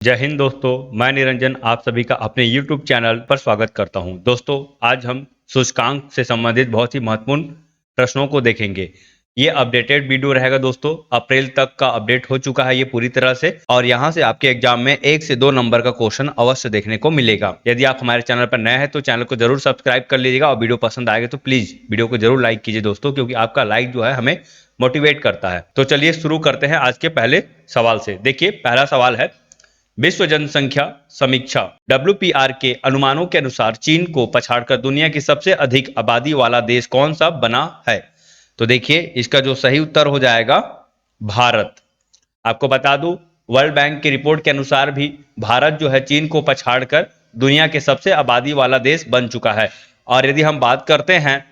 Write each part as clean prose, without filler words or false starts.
जय हिंद दोस्तों, मैं निरंजन आप सभी का अपने YouTube चैनल पर स्वागत करता हूं। दोस्तों, आज हम सूचकांक से संबंधित बहुत ही महत्वपूर्ण प्रश्नों को देखेंगे। ये अपडेटेड वीडियो रहेगा दोस्तों। अप्रैल तक का अपडेट हो चुका है ये पूरी तरह से, और यहाँ से आपके एग्जाम में 1 से 2 नंबर का क्वेश्चन अवश्य देखने को मिलेगा। यदि आप हमारे चैनल पर नए हैं तो चैनल को जरूर सब्सक्राइब कर लीजिएगा, और वीडियो पसंद आएगा तो प्लीज वीडियो को जरूर लाइक कीजिए दोस्तों, क्योंकि आपका लाइक जो है हमें मोटिवेट करता है। तो चलिए शुरू करते हैं आज के पहले सवाल से। देखिए, पहला सवाल है, विश्व जनसंख्या समीक्षा WPR के अनुमानों के अनुसार चीन को पछाड़कर दुनिया की सबसे अधिक आबादी वाला देश कौन सा बना है? तो देखिए, इसका जो सही उत्तर हो जाएगा भारत। आपको बता दूं, वर्ल्ड बैंक की रिपोर्ट के अनुसार भी भारत जो है चीन को पछाड़कर दुनिया के सबसे आबादी वाला देश बन चुका है। और यदि हम बात करते हैं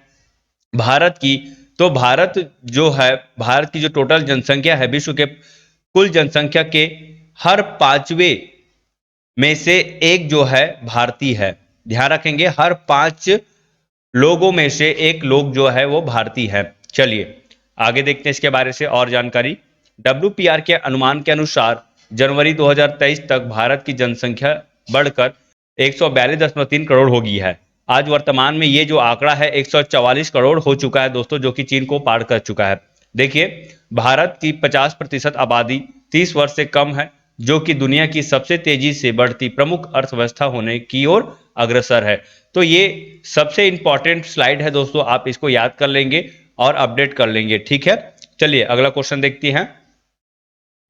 भारत की, तो भारत की जो टोटल जनसंख्या है, विश्व के कुल जनसंख्या के हर 5वें में से एक जो है भारतीय है। ध्यान रखेंगे, हर 5 लोगों में से एक लोग जो है वो भारतीय है। चलिए आगे देखते हैं इसके बारे से और जानकारी। WPR के अनुमान के अनुसार जनवरी 2023 तक भारत की जनसंख्या बढ़कर 142.3 करोड़ हो गई है। आज वर्तमान में ये जो आंकड़ा है 144 करोड़ हो चुका है दोस्तों, जो कि चीन को पार कर चुका है। देखिए, भारत की 50% आबादी 30 वर्ष से कम है, जो कि दुनिया की सबसे तेजी से बढ़ती प्रमुख अर्थव्यवस्था होने की ओर अग्रसर है। तो ये सबसे इंपॉर्टेंट स्लाइड है दोस्तों, आप इसको याद कर लेंगे और अपडेट कर लेंगे, ठीक है। चलिए अगला क्वेश्चन देखते हैं।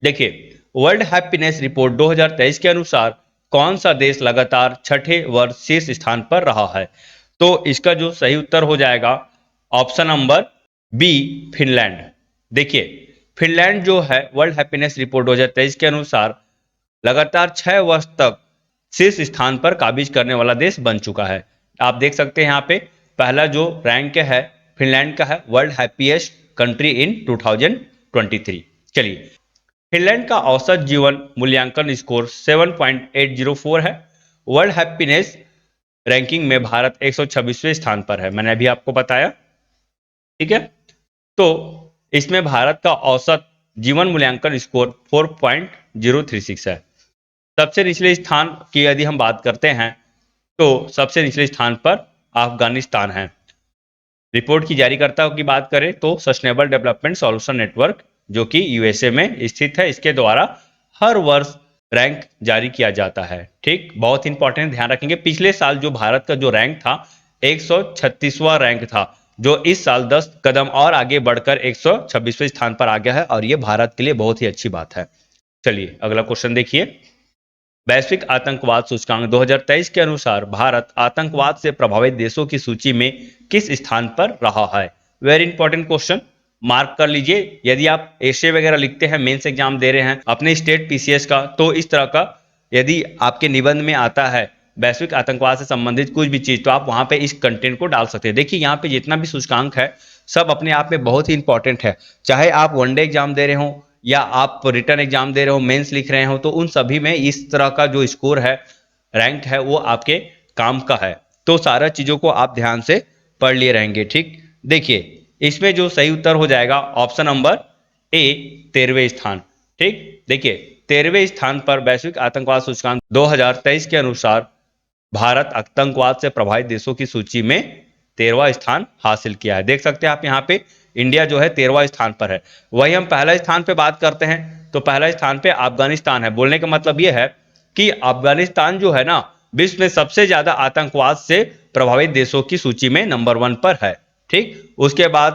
देखिए, वर्ल्ड हैप्पीनेस रिपोर्ट 2023 के अनुसार कौन सा देश लगातार छठे वर्ष शीर्ष स्थान पर रहा है? तो इसका जो सही उत्तर हो जाएगा ऑप्शन नंबर बी, फिनलैंड। देखिए, फिनलैंड जो है वर्ल्ड हैप्पीनेस रिपोर्ट 2023 के अनुसार लगातार 6 वर्ष तक शीर्ष स्थान पर काबिज करने वाला देश बन चुका है। आप देख सकते हैं यहाँ पे पहला जो रैंक है फिनलैंड का है, वर्ल्ड हैप्पीएस्ट कंट्री इन 2023। चलिए, फिनलैंड का औसत जीवन मूल्यांकन स्कोर 7.804 है। वर्ल्ड हैप्पीनेस रैंकिंग में भारत 126वें स्थान पर है, मैंने अभी आपको बताया, ठीक है। तो इसमें भारत का औसत जीवन मूल्यांकन स्कोर 4.036 है। सबसे निचले स्थान की यदि हम बात करते हैं तो सबसे निचले स्थान पर अफगानिस्तान है। रिपोर्ट की जारीकर्ता की बात करें तो सस्टेनेबल डेवलपमेंट सॉल्यूशन नेटवर्क, जो कि USA में स्थित है, इसके द्वारा हर वर्ष रैंक जारी किया जाता है। ठीक, बहुत इंपॉर्टेंट, ध्यान रखेंगे। पिछले साल जो भारत का जो रैंक था 136वां रैंक था, जो इस साल 10 कदम और आगे बढ़कर 126वें स्थान पर आ गया है, और यह भारत के लिए बहुत ही अच्छी बात है। चलिए अगला क्वेश्चन देखिए। वैश्विक आतंकवाद सूचकांक 2023 के अनुसार भारत आतंकवाद से प्रभावित देशों की सूची में किस स्थान पर रहा है? वेरी इंपॉर्टेंट क्वेश्चन, मार्क कर लीजिए। यदि आप एशे वगैरह लिखते हैं, मेंस एग्जाम दे रहे हैं अपने स्टेट PCS का, तो इस तरह का यदि आपके निबंध में आता है वैश्विक आतंकवाद से संबंधित कुछ भी चीज, तो आप वहां पे इस कंटेंट को डाल सकते हैं। देखिए, यहाँ पे जितना भी सूचकांक है सब अपने आप में बहुत ही इंपॉर्टेंट है। चाहे आप वनडे एग्जाम दे रहे हो या आप रिटर्न एग्जाम दे रहे हो, मेंस लिख रहे हो, तो उन सभी में इस तरह का जो स्कोर है, रैंक है, वो आपके काम का है। तो सारा चीजों को आप ध्यान से पढ़ लिए रहेंगे, ठीक। देखिए, इसमें जो सही उत्तर हो जाएगा ऑप्शन नंबर ए, 13वें स्थान। ठीक, देखिए 13वें स्थान पर वैश्विक आतंकवाद सूचकांक 2023 के अनुसार भारत आतंकवाद से प्रभावित देशों की सूची में 13वां स्थान हासिल किया है। देख सकते हैं आप यहाँ पे इंडिया जो है 13वां स्थान पर है। वही हम पहला स्थान पे बात करते हैं तो पहला स्थान पे अफगानिस्तान है। बोलने का मतलब यह है कि अफगानिस्तान जो है ना, विश्व में सबसे ज्यादा आतंकवाद से प्रभावित देशों की सूची में नंबर 1 पर है। ठीक, उसके बाद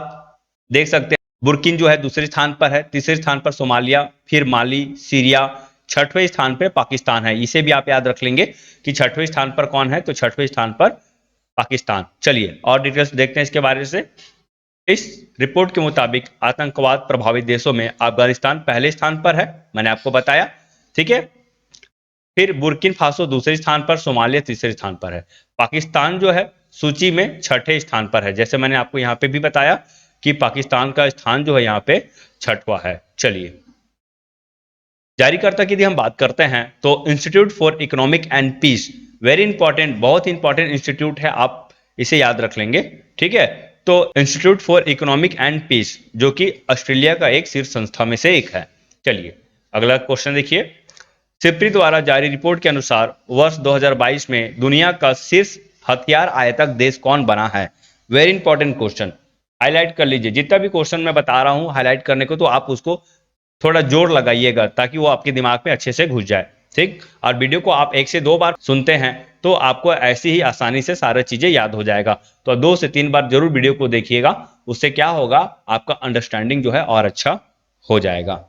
देख सकते हैं बुर्किन जो है दूसरे स्थान पर है, तीसरे स्थान पर सोमालिया, फिर माली, सीरिया, 6वें स्थान पर पाकिस्तान है। इसे भी आप याद रख लेंगे कि 6वें स्थान पर कौन है, तो 6वें स्थान पर पाकिस्तान। चलिए और डिटेल्स देखते हैं इसके बारे से। इस रिपोर्ट के मुताबिक आतंकवाद प्रभावित देशों में अफगानिस्तान पहले स्थान पर है, मैंने आपको बताया, ठीक है। फिर बुर्किन फासो दूसरे स्थान पर, सोमालिया तीसरे स्थान पर है। पाकिस्तान जो है सूची में 6ठे स्थान पर है, जैसे मैंने आपको यहाँ पे भी बताया कि पाकिस्तान का स्थान जो है यहाँ पे 6वां है। चलिए, जारीकर्ता की यदि हम बात करते हैं तो institute for economic and peace, very important, बहुत इंपॉर्टेंट इंस्टीट्यूट है, आप इसे याद रख लेंगे, ठीक है। तो institute for economic and peace, जो कि ऑस्ट्रेलिया का एक शीर्ष संस्था में से एक है। चलिए अगला क्वेश्चन देखिए। सिप्री द्वारा जारी रिपोर्ट के अनुसार वर्ष 2022 में दुनिया का शीर्ष हथियार आयातक देश कौन बना है? वेरी इंपॉर्टेंट क्वेश्चन, हाईलाइट कर लीजिए। जितना भी क्वेश्चन मैं बता रहा हूं हाईलाइट करने को, तो आप उसको थोड़ा जोर लगाइएगा ताकि वो आपके दिमाग में अच्छे से घुस जाए, ठीक। और वीडियो को आप 1 से 2 बार सुनते हैं तो आपको ऐसी ही आसानी से सारी चीजें याद हो जाएगा। तो 2 से 3 बार जरूर वीडियो को देखिएगा, उससे क्या होगा, आपका अंडरस्टैंडिंग जो है और अच्छा हो जाएगा,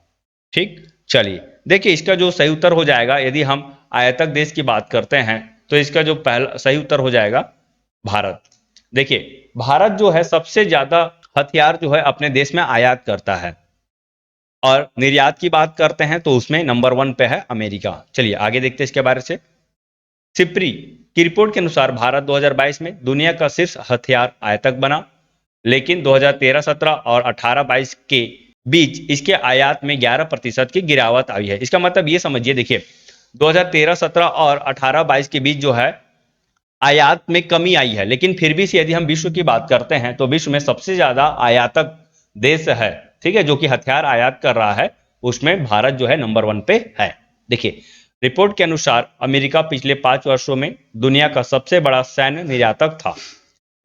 ठीक। चलिए देखिए, इसका जो सही उत्तर हो जाएगा, यदि हम आयातक देश की बात करते हैं तो इसका जो पहला सही उत्तर हो जाएगा भारत। देखिए, भारत जो है सबसे ज्यादा हथियार जो है अपने देश में आयात करता है, और निर्यात की बात करते हैं तो उसमें नंबर 1 पे है अमेरिका। चलिए आगे देखते हैं इसके बारे से। सिप्री की रिपोर्ट के अनुसार भारत 2022 में दुनिया का शीर्ष हथियार आयातक बना, लेकिन 2013-17 और 18-22 के बीच इसके आयात में 11% की गिरावट आई है। इसका मतलब ये समझिए, देखिए 2013-17 और 18-22 के बीच जो है आयात में कमी आई है, लेकिन फिर भी यदि हम विश्व की बात करते हैं तो विश्व में सबसे ज्यादा आयातक देश है, ठीक है, जो कि हथियार आयात कर रहा है, उसमें भारत जो है नंबर 1 पे है। देखिए, रिपोर्ट के अनुसार अमेरिका पिछले 5 वर्षों में दुनिया का सबसे बड़ा सैन्य निर्यातक था,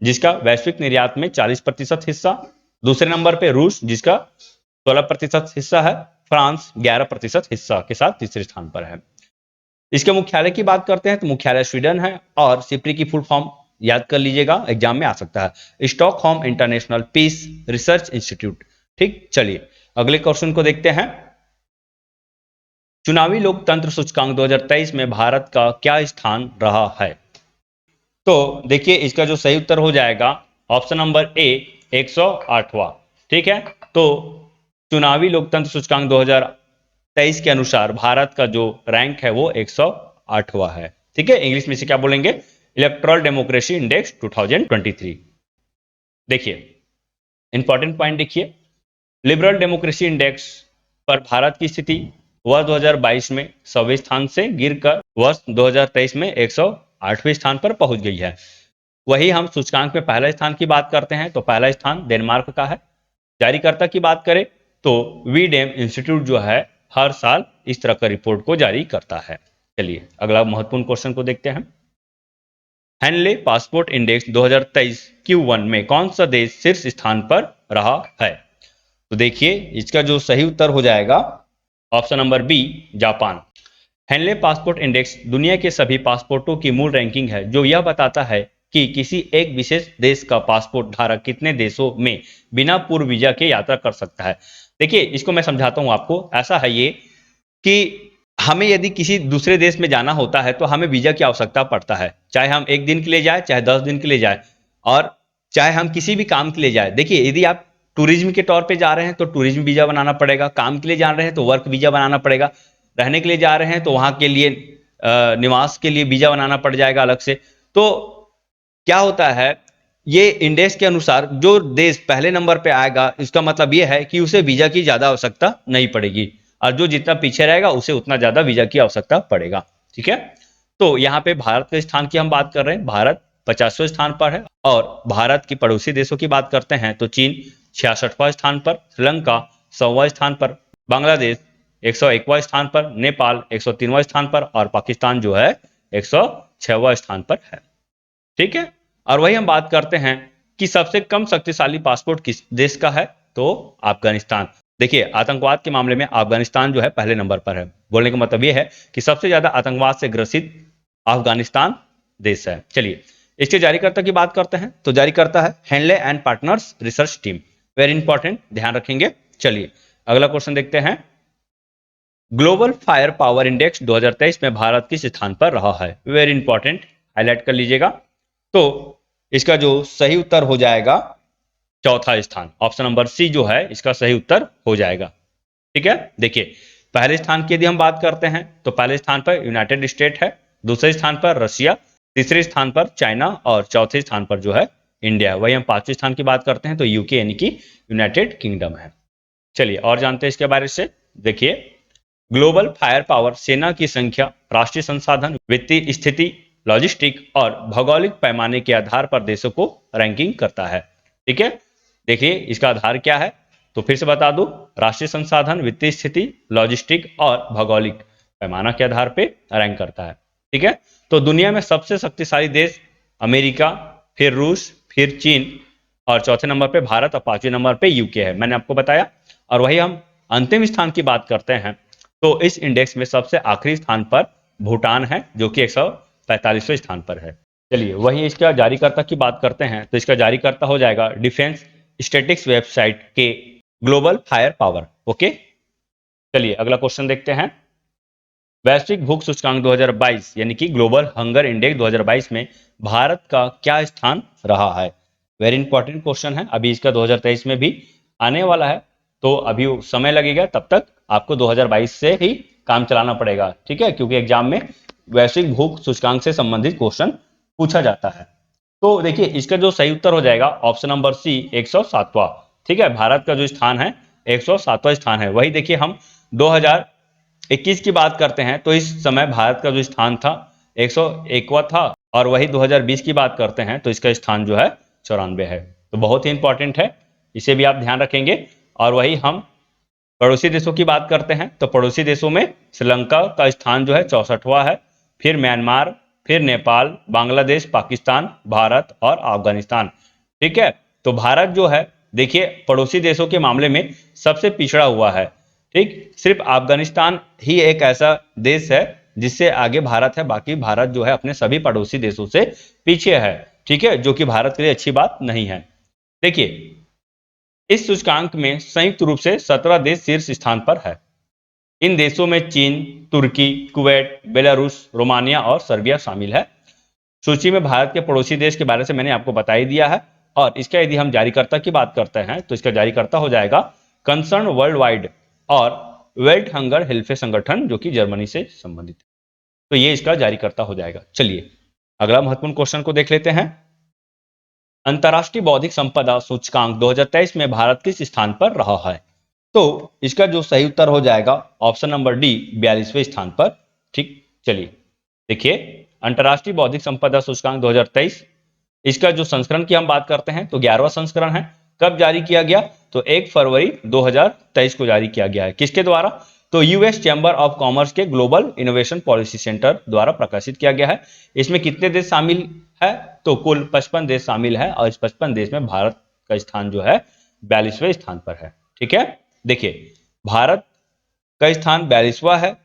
जिसका वैश्विक निर्यात में 40% हिस्सा। दूसरे नंबर पे रूस, जिसका 16% हिस्सा है। फ्रांस 11% हिस्सा के साथ तीसरे स्थान पर है। इसके मुख्यालय की बात करते हैं तो मुख्यालय स्वीडन है, और सिप्री की फुल फॉर्म याद कर लीजिएगा, एग्जाम में आ सकता है, Stockholm international peace research institute, ठीक। चलिए अगले क्वेश्चन को देखते हैं। चुनावी लोकतंत्र सूचकांक 2023 में भारत का क्या स्थान रहा है? तो देखिए, इसका जो सही उत्तर हो जाएगा ऑप्शन नंबर ए 108वां, ठीक है। तो चुनावी लोकतंत्र सूचकांक 2023 के अनुसार भारत का जो रैंक है वो 108वां है, ठीक है। इंग्लिश में से क्या बोलेंगे, इलेक्टोरल डेमोक्रेसी इंडेक्स 2023। देखिए इंपॉर्टेंट पॉइंट देखिए, लिबरल डेमोक्रेसी इंडेक्स पर भारत की स्थिति वर्ष 2022 में 100वें स्थान से गिरकर वर्ष 2023 में 108वें स्थान पर पहुंच गई है। वही हम सूचकांक में पहला स्थान की बात करते हैं तो पहला स्थान डेनमार्क का है। जारीकर्ता की बात करें तो वीडेम इंस्टीट्यूट जो है हर साल इस तरह का रिपोर्ट को जारी करता है। चलिए अगला महत्वपूर्ण क्वेश्चन को देखते हैं। हेनले पासपोर्ट इंडेक्स 2023 Q1 में कौन सा देश शीर्ष स्थान पर रहा है? तो देखिए, इसका जो सही उत्तर हो जाएगा option number B Japan. Henley passport index दुनिया के सभी पासपोर्टों की मूल रैंकिंग है, जो यह बताता है कि किसी एक विशेष देश का पासपोर्ट धारक कितने देशों में बिना पूर्व वीजा के यात्रा कर सकता है। देखिए, इसको मैं समझाता हूं आपको। ऐसा है ये कि हमें यदि किसी दूसरे देश में जाना होता है तो हमें वीजा की आवश्यकता पड़ता है, चाहे हम 1 दिन के लिए जाए, चाहे 10 दिन के लिए जाए, और चाहे हम किसी भी काम के लिए जाए। देखिए, यदि आप टूरिज्म के तौर पे जा रहे हैं तो टूरिज्म वीजा बनाना पड़ेगा, काम के लिए जा रहे हैं तो वर्क वीजा बनाना पड़ेगा, रहने के लिए जा रहे हैं तो वहां के लिए निवास के लिए वीजा बनाना पड़ जाएगा अलग से। तो क्या होता है, ये इंडेक्स के अनुसार जो देश पहले नंबर पे आएगा, इसका मतलब ये है कि उसे वीजा की ज्यादा आवश्यकता नहीं पड़ेगी, और जो जितना पीछे रहेगा उसे उतना ज्यादा वीजा की आवश्यकता पड़ेगा, ठीक है। तो यहाँ पे भारत के स्थान की हम बात कर रहे हैं, भारत 50वें स्थान पर है। और भारत की पड़ोसी देशों की बात करते हैं तो चीन 66वां स्थान पर, श्रीलंका 100वां स्थान पर, बांग्लादेश 101वां स्थान पर, नेपाल 103वां स्थान पर, और पाकिस्तान जो है 106वां स्थान पर है, ठीक है। और वही हम बात करते हैं कि सबसे कम शक्तिशाली पासपोर्ट किस देश का है, तो अफगानिस्तान। देखिए, आतंकवाद के मामले में अफगानिस्तान जो है पहले नंबर पर है। बोलने का मतलब यह है कि सबसे ज्यादा आतंकवाद से ग्रसित अफगानिस्तान देश है। चलिए इसके जारीकर्ता की बात करते हैं तो जारीकर्ता है Henley and partners research team. Very important, ध्यान रखेंगे। चलिए अगला क्वेश्चन देखते हैं। ग्लोबल फायर पावर इंडेक्स 2023 में भारत किस स्थान पर रहा है? वेरी इंपॉर्टेंट, हाईलाइट कर लीजिएगा। तो इसका जो सही उत्तर हो जाएगा चौथा स्थान, ऑप्शन नंबर सी जो है इसका सही उत्तर हो जाएगा, ठीक है। देखिए, पहले स्थान की यदि हम बात करते हैं तो पहले स्थान पर यूनाइटेड स्टेट है, दूसरे स्थान पर रशिया, तीसरे स्थान पर चाइना, और चौथे स्थान पर जो है इंडिया। वही हम पांचवें स्थान की बात करते हैं तो यूके यानी कि यूनाइटेड किंगडम है। चलिए और जानते हैं इसके बारे से। देखिए, ग्लोबल फायर पावर सेना की संख्या, राष्ट्रीय संसाधन, वित्तीय स्थिति, लॉजिस्टिक और भौगोलिक पैमाने के आधार पर देशों को रैंकिंग करता है, ठीक है। देखिए इसका आधार क्या है, तो फिर से बता दूं, राष्ट्रीय संसाधन, वित्तीय स्थिति, लॉजिस्टिक और भौगोलिक, पैमाना के आधार पे रैंक करता है। ठीक है, तो दुनिया में सबसे शक्तिशाली देश अमेरिका, फिर रूस, फिर चीन और चौथे नंबर पे भारत और पांचवें नंबर पे यूके है, मैंने आपको बताया। और वही हम अंतिम स्थान की बात करते हैं तो इस इंडेक्स में सबसे आखिरी स्थान पर भूटान है जो कि 145वें स्थान पर है। चलिए वही इसका जारीकर्ता की बात करते हैं तो इसका जारीकर्ता हो जाएगा डिफेंस स्टेटिक्स वेबसाइट के ग्लोबल फायर पावर। ओके, चलिए अगला क्वेश्चन देखते हैं। वैश्विक भूख सूचकांक 2022 यानी कि ग्लोबल हंगर इंडेक्स 2022 में भारत का क्या स्थान रहा है? वेरी इंपॉर्टेंट क्वेश्चन है। अभी इसका 2023 में भी आने वाला है, तो अभी समय लगेगा, तब तक आपको 2022 से ही काम चलाना पड़ेगा। ठीक है, क्योंकि एग्जाम में वैश्विक भूख सूचकांक से संबंधित क्वेश्चन पूछा जाता है। तो देखिए इसका जो सही उत्तर हो जाएगा ऑप्शन नंबर सी 107वां। ठीक है, भारत का जो स्थान है 107वां स्थान है। वही देखिए हम 2021 की बात करते हैं तो इस समय भारत का जो स्थान था 101वां था, और वही 2020 की बात करते हैं तो इसका स्थान जो है 94 है। तो बहुत ही इंपॉर्टेंट है, इसे भी आप ध्यान रखेंगे। और वही हम पड़ोसी देशों की बात करते हैं तो पड़ोसी देशों में श्रीलंका का स्थान जो है 64वां है, फिर म्यांमार, फिर नेपाल, बांग्लादेश, पाकिस्तान, भारत और अफगानिस्तान। ठीक है, तो भारत जो है देखिए पड़ोसी देशों के मामले में सबसे पिछड़ा हुआ है। ठीक, सिर्फ अफगानिस्तान ही एक ऐसा देश है जिससे आगे भारत है, बाकी भारत जो है अपने सभी पड़ोसी देशों से पीछे है। ठीक है, जो कि भारत के लिए अच्छी बात नहीं है। देखिए इस सूचकांक में संयुक्त रूप से 17 देश शीर्ष स्थान पर है। इन देशों में चीन, तुर्की, कुवैत, बेलारूस, रोमानिया और सर्बिया शामिल है। सूची में भारत के पड़ोसी देश के बारे से मैंने आपको बता ही दिया है। और इसका यदि हम जारीकर्ता की बात करते हैं तो इसका जारीकर्ता हो जाएगा कंसर्न वर्ल्ड वाइड और वेल्ट हंगर हेल्फे संगठन जो कि जर्मनी से संबंधित है। तो ये इसका जारीकर्ता हो जाएगा। चलिए अगला महत्वपूर्ण क्वेश्चन को देख लेते हैं। अंतर्राष्ट्रीय बौद्धिक संपदा सूचकांक 2023 में भारत किस स्थान पर रहा है? तो इसका जो सही उत्तर हो जाएगा ऑप्शन नंबर डी 42वें स्थान पर। ठीक, चलिए देखिए अंतर्राष्ट्रीय बौद्धिक संपदा सूचकांक 2023 इसका जो संस्करण की हम बात करते हैं तो 11वां संस्करण है। कब जारी किया गया? तो 1 फरवरी 2023 को जारी किया गया है। किसके द्वारा? तो यूएस चैम्बर ऑफ कॉमर्स के ग्लोबल इनोवेशन पॉलिसी सेंटर द्वारा प्रकाशित किया गया है। इसमें कितने देश शामिल है? तो कुल 55 देश शामिल है और इस 55 देश में भारत का स्थान जो है 42वें स्थान पर है। ठीक है, देखिए भारत का स्थान 42वां है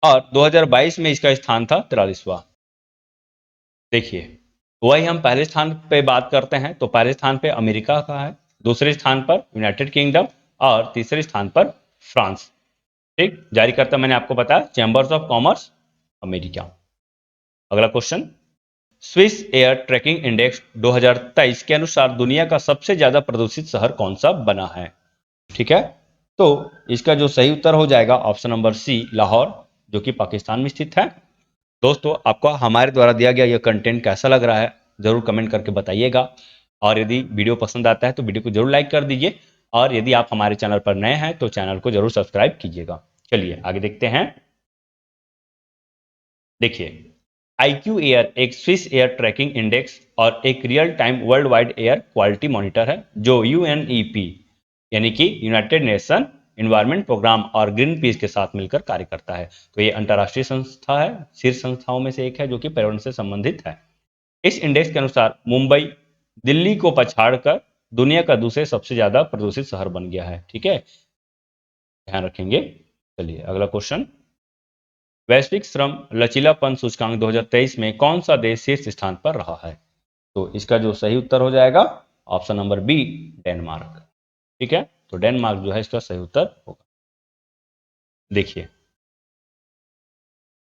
और 2022 में इसका स्थान था 43वां। देखिए वही हम पहले स्थान पे बात करते हैं तो पहले स्थान पे अमेरिका का है, दूसरे स्थान पर यूनाइटेड किंगडम और तीसरे स्थान पर फ्रांस। ठीक, जारी करता मैंने आपको बताया चैम्बर्स ऑफ कॉमर्स अमेरिका। अगला question, Swiss air tracking index 2023 के अनुसार दुनिया का सबसे ज्यादा प्रदूषित शहर कौन सा बना है? ठीक है, तो इसका जो सही उत्तर हो जाएगा ऑप्शन नंबर सी लाहौर जो कि पाकिस्तान में स्थित है। दोस्तों आपको हमारे द्वारा दिया गया यह कंटेंट कैसा लग रहा है जरूर कमेंट करके बताइएगा, और यदि वीडियो पसंद आता है तो वीडियो को जरूर लाइक कर दीजिए, और यदि आप हमारे चैनल पर नए हैं तो चैनल को जरूर सब्सक्राइब कीजिएगा। चलिए आगे देखते हैं। देखिए IQ एयर एक स्विस एयर ट्रैकिंग इंडेक्स और एक real time world wide air quality monitor है जो UNEP यानी कि यूनाइटेड नेशन इन्वायरमेंट प्रोग्राम और ग्रीन पीस के साथ मिलकर कार्य करता है। तो ये अंतर्राष्ट्रीय संस्था है, शीर्ष संस्थाओं में से एक है जो कि पर्यावरण से संबंधित है। इस इंडेक्स के अनुसार मुंबई दिल्ली को पछाड़कर दुनिया का दूसरे सबसे ज्यादा प्रदूषित शहर बन गया है। ठीक है, ध्यान रखेंगे। चलिए अगला क्वेश्चन, वैश्विक श्रम लचीलापन सूचकांक 2023 में कौन सा देश शीर्ष स्थान पर रहा है? तो इसका जो सही उत्तर हो जाएगा ऑप्शन नंबर बी डेनमार्क। ठीक है, तो डेनमार्क जो है इसका सही उत्तर होगा। देखिए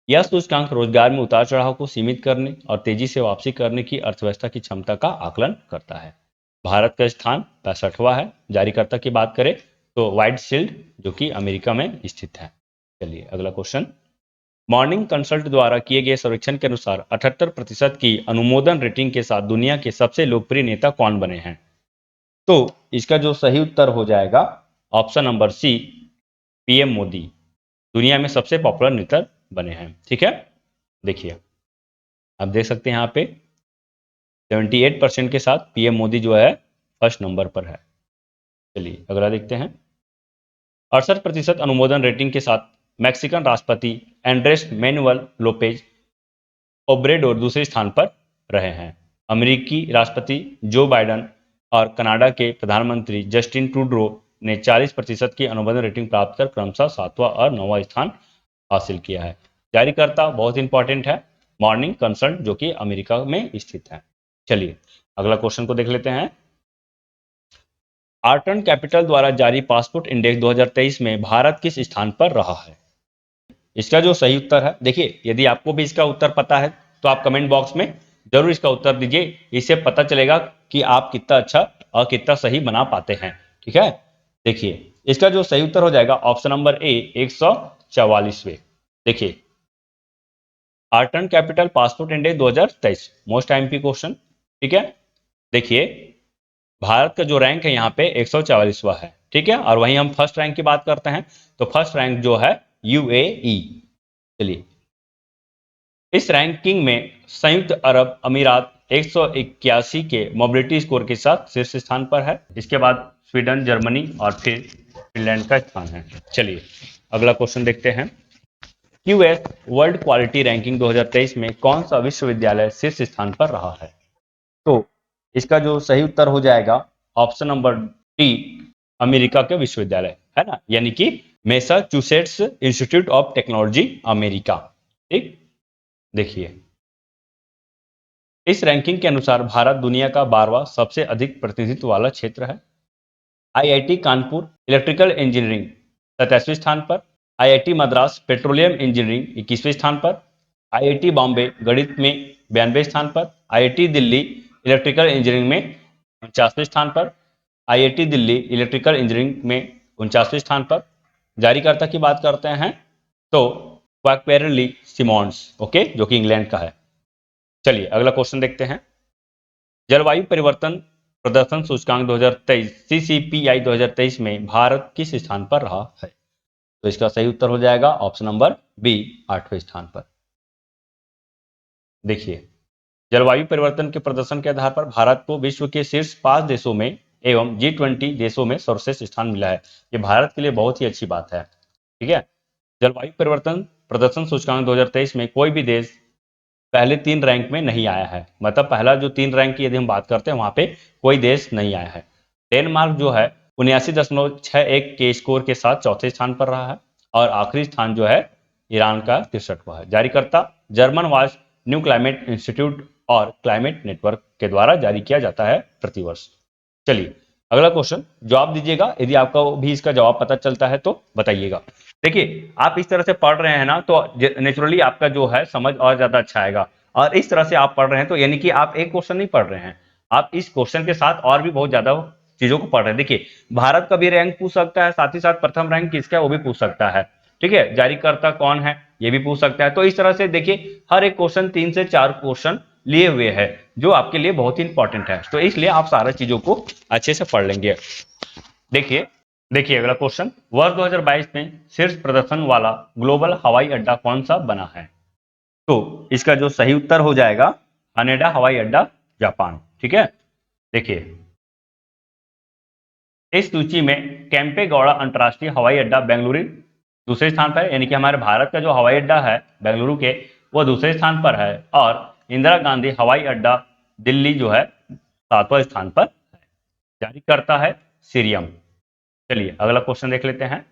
यह सूचकांक रोजगार में उतार चढ़ाव को सीमित करने और तेजी से वापसी करने की अर्थव्यवस्था की क्षमता का आकलन करता है। भारत का स्थान 65वां है। जारीकर्ता की बात करें तो वाइड शील्ड जो कि अमेरिका में स्थित है। चलिए अगला क्वेश्चन, मॉर्निंग कंसल्ट द्वारा किए गए सर्वेक्षण के अनुसार 78% की अनुमोदन रेटिंग के साथ दुनिया के सबसे लोकप्रिय नेता कौन बने हैं? तो इसका जो सही उत्तर हो जाएगा option number C PM Modi दुनिया में सबसे पॉपुलर नेता बने हैं। ठीक है, देखिए आप देख सकते हैं यहाँ पे 78% के साथ पीएम मोदी जो है फर्स्ट नंबर पर है। चलिए अगला देखते हैं, 68% अनुमोदन रेटिंग के साथ मैक्सिकन राष्ट्रपति एंड्रेस मैनुअल लोपेज ओब्रेडोर दूसरे स्थान पर रहे हैं। अमेरिकी राष्ट्रपति जो बाइडेन और कनाडा के प्रधानमंत्री जस्टिन ट्रूडो ने 40% की अनुबंध रेटिंग प्राप्त कर क्रमशः 7वां और 9वां स्थान हासिल किया है। जारीकर्ता बहुत इंपॉर्टेंट है, मॉर्निंग कंसल्ट, जो कि अमेरिका में स्थित है। चलिए अगला क्वेश्चन को देख लेते हैं। आर्टन कैपिटल द्वारा जारी पासपोर्ट इंडेक्स 2023 में भारत किस स्थान पर रहा है? इसका जो सही उत्तर है, देखिए यदि आपको भी इसका उत्तर पता है तो आप कमेंट बॉक्स में जरूर इसका उत्तर दीजिए। इससे पता चलेगा कि आप कितना अच्छा और कितना सही बना पाते हैं। ठीक है, देखिए इसका जो सही उत्तर हो जाएगा ऑप्शन नंबर ए 144वें। देखिए Arton capital passport index 2023 most IMP question. ठीक है, देखिए भारत का जो रैंक है यहाँ पे 144वां है। ठीक है, और वहीं हम फर्स्ट रैंक की बात करते हैं तो फर्स्ट रैंक जो है यूएई। चलिए इस रैंकिंग में संयुक्त अरब अमीरात 181 के मोबिलिटी स्कोर के साथ शीर्ष स्थान पर है। इसके बाद स्वीडन, जर्मनी और फिर फिनलैंड का स्थान है। चलिए अगला क्वेश्चन देखते हैं। यूएस वर्ल्ड क्वालिटी रैंकिंग 2023 में कौन सा विश्वविद्यालय शीर्ष स्थान पर रहा है? तो इसका जो सही उत्तर हो जाएगा ऑप्शन नंबर डी, अमेरिका के विश्वविद्यालय, है ना, यानी कि Massachusetts institute of technology America. ठीक, देखिए इस रैंकिंग के अनुसार भारत दुनिया का 12वां सबसे अधिक प्रतिनिधित्व वाला क्षेत्र है। आईआईटी कानपुर इलेक्ट्रिकल इंजीनियरिंग 27वें स्थान पर, आईआईटी मद्रास पेट्रोलियम इंजीनियरिंग 21वें स्थान पर, आईआईटी बॉम्बे गणित में 92वें स्थान पर, आईआईटी दिल्ली इलेक्ट्रिकल इंजीनियरिंग में 49वें स्थान पर, आईआईटी दिल्ली इलेक्ट्रिकल इंजीनियरिंग में 49वें स्थान पर। जारीकर्ता की बात करते हैं तो क्वाकपेरली सिमॉन्स, ओके, जो कि इंग्लैंड का है। चलिए अगला क्वेश्चन देखते हैं। जलवायु परिवर्तन प्रदर्शन सूचकांक 2023 सीसीपीआई 2023 में भारत किस स्थान पर रहा है? तो इसका सही उत्तर हो जाएगा ऑप्शन नंबर बी, 8वें स्थान पर। देखिए जलवायु परिवर्तन के प्रदर्शन के आधार पर भारत को विश्व के शीर्ष 5 देशों में एवं G20 देशों में सर्वश्रेष्ठ स्थान मिला है। ये भारत के लिए बहुत ही अच्छी बात है। ठीक है, जलवायु परिवर्तन प्रदर्शन सूचकांक 2023 में कोई भी देश पहले 3 रैंक में नहीं आया है। मतलब पहला जो 3 रैंक की यदि हम बात करते हैं वहां पे कोई देश नहीं आया है। डेनमार्क जो है 79.61 के स्कोर के साथ चौथे स्थान पर रहा है और आखिरी स्थान जो है ईरान का 63वां है। जारीकर्ता German watch new climate institute और क्लाइमेट नेटवर्क के द्वारा जारी किया जाता है प्रतिवर्ष। चलिए अगला क्वेश्चन जवाब दीजिएगा, यदि आपको भी इसका जवाब पता चलता है तो बताइएगा। देखिए आप इस तरह से पढ़ रहे हैं ना तो नेचुरली आपका जो है समझ और ज्यादा अच्छा आएगा। और इस तरह से आप पढ़ रहे हैं तो यानी कि आप एक क्वेश्चन नहीं पढ़ रहे हैं, आप इस क्वेश्चन के साथ और भी बहुत ज्यादा चीजों को पढ़ रहे हैं। देखिए भारत का भी रैंक पूछ सकता है, साथ ही साथ प्रथम रैंक किसका है वो भी पूछ सकता है। ठीक है, जारीकर्ता कौन है ये भी पूछ सकता है। तो इस तरह से देखिए हर एक क्वेश्चन 3 से 4 क्वेश्चन लिए हुए है जो आपके लिए बहुत ही इंपॉर्टेंट है। तो इसलिए आप सारी चीजों को अच्छे से पढ़ लेंगे। देखिए अगला क्वेश्चन, वर्ष 2022 में शीर्ष प्रदर्शन वाला ग्लोबल हवाई अड्डा कौन सा बना है? तो इसका जो सही उत्तर हो जाएगा हानेडा हवाई अड्डा, जापान। ठीक है, देखिए इस सूची में कैंपेगौड़ा अंतर्राष्ट्रीय हवाई अड्डा बेंगलुरु दूसरे स्थान पर है, यानी कि हमारे भारत का जो हवाई अड्डा है बेंगलुरु के वो दूसरे स्थान पर है और इंदिरा गांधी हवाई अड्डा दिल्ली जो है 7वां स्थान पर है। जारी करता है सीरियम। चलिए अगला क्वेश्चन देख लेते हैं।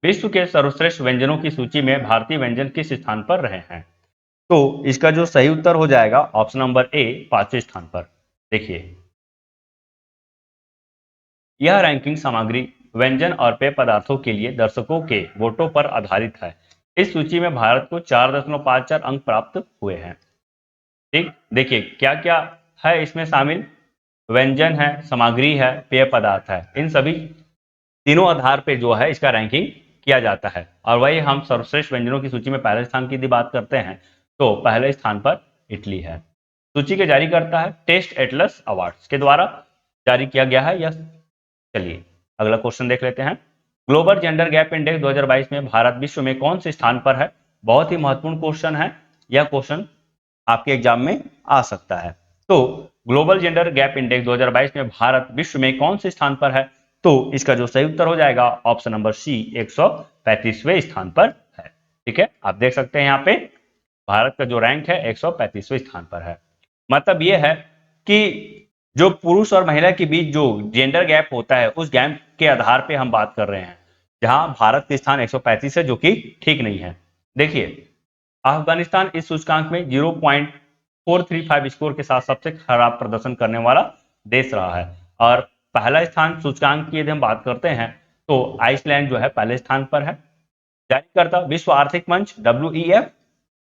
विश्व के सर्वश्रेष्ठ व्यंजनों की सूची में भारतीय व्यंजन किस स्थान पर रहे हैं? तो इसका जो सही उत्तर हो जाएगा ऑप्शन नंबर ए, 5वें स्थान पर। देखिए यह रैंकिंग सामग्री व्यंजन और पेय पदार्थों के लिए दर्शकों के वोटों पर आधारित है। इस सूची में भारत को 4.54 अंक प्राप्त हुए हैं। ठीक, देखिए क्या क्या है इसमें शामिल, व्यंजन है, सामग्री है, पेय पदार्थ है, इन सभी तीनों आधार पे जो है इसका रैंकिंग किया जाता है। और वही हम सर्वश्रेष्ठ व्यंजनों की सूची में पहले स्थान की बात करते हैं तो पहले स्थान पर इटली है। सूची के जारी करता है टेस्ट एटलस अवार्ड्स के द्वारा जारी किया गया है यह। चलिए अगला क्वेश्चन देख लेते हैं। ग्लोबल जेंडर गैप इंडेक्स 2022 में भारत विश्व में कौन से स्थान पर है? बहुत ही महत्वपूर्ण क्वेश्चन है, यह क्वेश्चन आपके एग्जाम में आ सकता है। तो ग्लोबल जेंडर गैप इंडेक्स 2022 में भारत विश्व में कौन से स्थान पर है? तो इसका जो सही उत्तर हो जाएगा ऑप्शन नंबर सी, 135वें स्थान पर ठीक है, आप देख सकते हैं यहाँ पे भारत का जो रैंक है 135वें स्थान पर है। मतलब ये है कि जो पुरुष और महिला के बीच जो जेंडर गैप होता है उस गैप के आधार पे हम बात कर रहे हैं, जहां भारत का स्थान 135 है जो कि ठीक नहीं है। देखिए अफगानिस्तान इस सूचकांक में 0.435 स्कोर के साथ सबसे खराब प्रदर्शन करने वाला देश रहा है। और पहला स्थान सूचकांक की यदि हम बात करते हैं तो आइसलैंड जो है पहले स्थान पर है। जारीकर्ता विश्व आर्थिक मंच WEF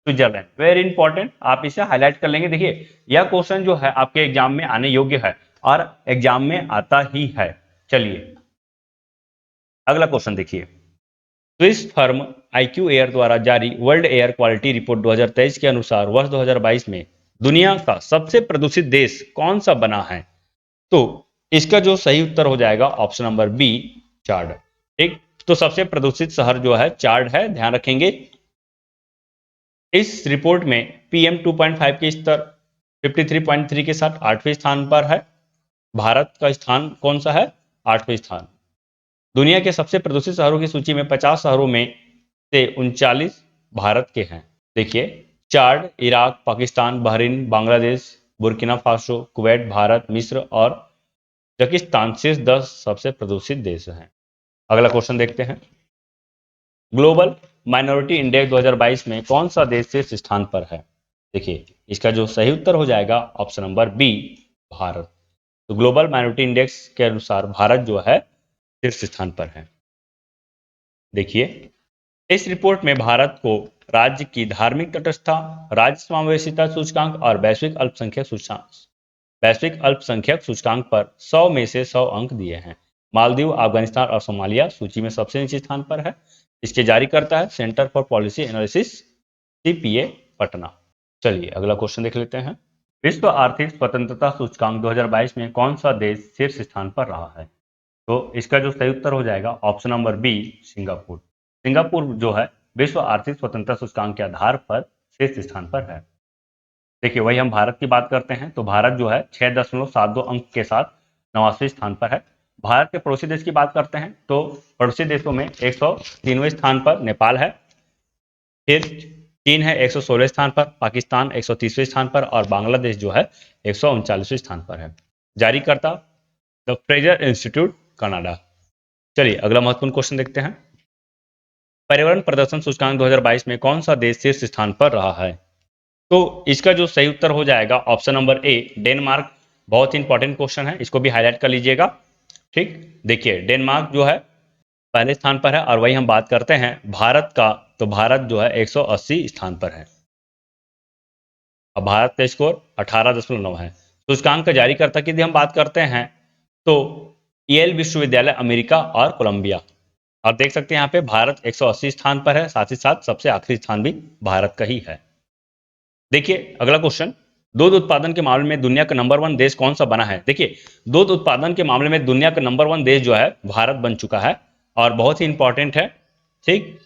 स्विट्जरलैंड। वेरी इंपॉर्टेंट, आप इसे हाईलाइट कर लेंगे। देखिए यह क्वेश्चन जो है आपके एग्जाम में आने योग्य है और एग्जाम में आता ही है। चलिए अगला क्वेश्चन देखिए, स्विस फर्म IQ एयर द्वारा जारी वर्ल्ड एयर क्वालिटी रिपोर्ट 2023 के अनुसार वर्ष 2022 में दुनिया का सबसे प्रदूषित देश कौन सा बना है? तो इसका जो सही उत्तर हो जाएगा ऑप्शन नंबर बी, चार्ड। ठीक, तो सबसे प्रदूषित शहर जो है चार्ड है, ध्यान रखेंगे। इस रिपोर्ट में PM 2.5 के स्तर 53.3 के साथ 8वें स्थान पर है। भारत का स्थान कौन सा है? 8वें स्थान। दुनिया के सबसे प्रदूषित शहरों की सूची में 50 शहरों में से 39 भारत के हैं। देखिए Chad Iraq, Pakistan, Bahrain, Bangladesh, Burkina Faso, Kuwait, Bharat, मिस्र और पाकिस्तान शीर्ष 10 सबसे प्रदूषित देश हैं। अगला क्वेश्चन देखते हैं, ग्लोबल माइनॉरिटी इंडेक्स 2022 में कौन सा देश शीर्ष स्थान पर है? देखिए इसका जो सही उत्तर हो जाएगा ऑप्शन नंबर बी, भारत। तो ग्लोबल माइनॉरिटी इंडेक्स के अनुसार भारत जो है शीर्ष स्थान पर है। देखिए इस रिपोर्ट में भारत को राज्य की धार्मिक तटस्थता, राज्य समावेशिता सूचकांक और वैश्विक अल्पसंख्यक सूचकांक पर 100 में से 100 अंक दिए हैं। मालदीव, अफगानिस्तान और सोमालिया सूची में सबसे नीचे स्थान पर है। इसके जारी करता है centre for policy analysis CPA Patna. चलिए अगला क्वेश्चन देख लेते हैं, विश्व आर्थिक स्वतंत्रता सूचकांक 2022 में कौन सा देश शीर्ष स्थान पर रहा है? तो इसका जो सही उत्तर हो जाएगा option number B, Singapore. Singapore जो है विश्व आर्थिक स्वतंत्रता सूचकांक के आधार पर शीर्ष स्थान पर है। देखिए वही हम भारत की बात करते हैं तो भारत जो है 6.72 अंक के साथ 89वें स्थान पर है। भारत के पड़ोसी देश की बात करते हैं तो पड़ोसी देशों में 103वें स्थान पर नेपाल है, फिर चीन है 116वें स्थान पर, पाकिस्तान 130वें स्थान पर और बांग्लादेश जो है 139वें स्थान पर है। जारीकर्ता द फ्रेजर इंस्टीट्यूट, कनाडा। चलिए अगला महत्वपूर्ण क्वेश्चन देखते हैं, पर्यावरण प्रदर्शन सूचकांक 2022 में कौन सा देश शीर्ष स्थान पर रहा है? तो इसका जो सही उत्तर हो जाएगा ऑप्शन नंबर ए, डेनमार्क। बहुत ही इंपॉर्टेंट क्वेश्चन है, इसको भी हाईलाइट कर लीजिएगा। ठीक, देखिए डेनमार्क जो है पहले स्थान पर है और वही हम बात करते हैं भारत का, तो भारत जो है 180 स्थान पर है। अब भारत का स्कोर 18.9 है। सूचकांक का जारीकर्ता की यदि हम बात करते हैं तो येल विश्वविद्यालय अमेरिका और कोलंबिया। आप देख सकते हैं यहाँ पे भारत 180 स्थान पर है, साथ ही साथ सबसे आखिरी स्थान भी भारत का ही है। देखिए अगला क्वेश्चन, दूध उत्पादन के मामले में दुनिया का नंबर 1 देश कौन सा बना है? देखिए दूध उत्पादन के मामले में दुनिया का नंबर 1 देश जो है भारत बन चुका है और बहुत ही इंपॉर्टेंट है। ठीक,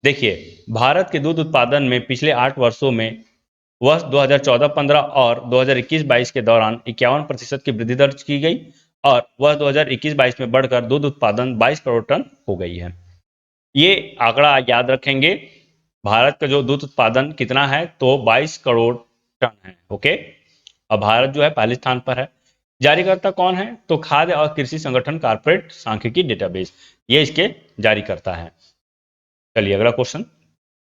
देखिए भारत के दूध उत्पादन में पिछले 8 वर्षों में वर्ष 2014-15 और 2021-22 के दौरान 51% की वृद्धि दर्ज की गई और वर्ष 2021-22 में बढ़कर दूध उत्पादन 22 करोड़ टन हो गई है। ये आंकड़ा याद रखेंगे, भारत का जो दूध उत्पादन कितना है तो 22 करोड़ टन है। ओके, अब भारत जो है पहले स्थान पर है। जारीकर्ता कौन है? तो खाद्य और कृषि संगठन कारपोरेट सांख्यिकी डेटाबेस, ये इसके जारीकर्ता है। चलिए अगला क्वेश्चन,